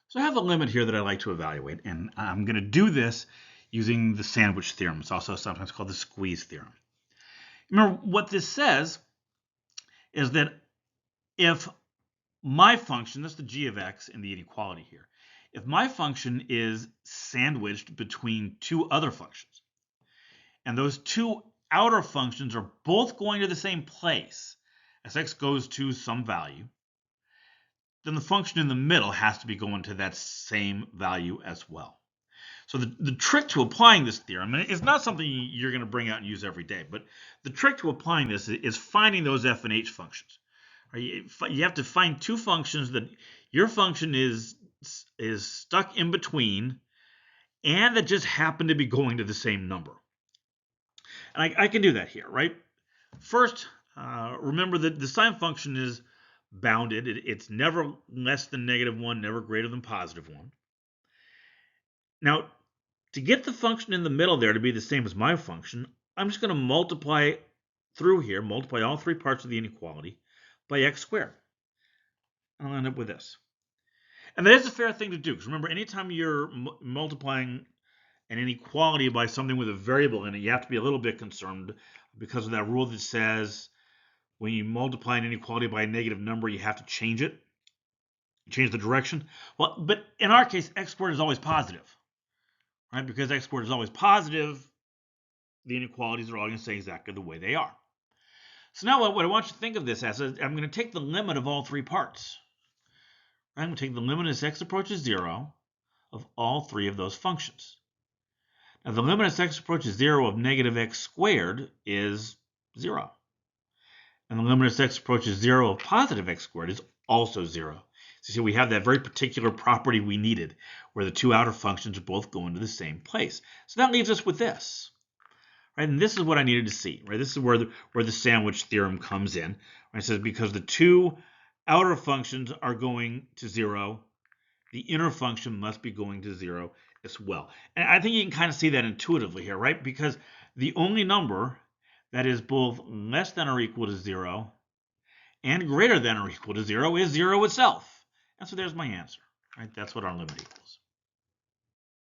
So I have a limit here that I like to evaluate, and I'm going to do this using the sandwich theorem. It's also sometimes called the squeeze theorem. Remember, what this says is that if my function, that's the g of x in the inequality here, if my function is sandwiched between two other functions, and those two outer functions are both going to the same place as x goes to some value, then the function in the middle has to be going to that same value as well. So the trick to applying this theorem, and it's not something you're going to bring out and use every day, but the trick to applying this is finding those f and h functions. You have to find two functions that your function is stuck in between and that just happen to be going to the same number. And I can do that here, right? First, remember that the sine function is bounded. It's never less than -1, never greater than +1. Now, to get the function in the middle there to be the same as my function, I'm just going to multiply through here, multiply all three parts of the inequality by x squared. I'll end up with this. And that is a fair thing to do, because remember, anytime you're multiplying an inequality by something with a variable in it, you have to be a little bit concerned because of that rule that says when you multiply an inequality by a negative number, you have to change it, change the direction. Well, but in our case, x squared is always positive, right? Because x squared is always positive, the inequalities are all going to stay exactly the way they are. So now what I want you to think of this as is I'm going to take the limit of all three parts. I'm going to take the limit as x approaches 0 of all three of those functions. Now the limit as x approaches 0 of -x squared is 0. And the limit as x approaches 0 of +x squared is also 0. So you see we have that very particular property we needed, where the two outer functions are both going to the same place. So that leaves us with this. Right? And this is what I needed to see. Right? This is where the sandwich theorem comes in. Right? It says because the two outer functions are going to 0, the inner function must be going to 0 as well. And I think you can kind of see that intuitively here, right? Because the only number that is both less than or equal to 0 and greater than or equal to 0 is 0 itself. And so there's my answer. Right? That's what our limit equals.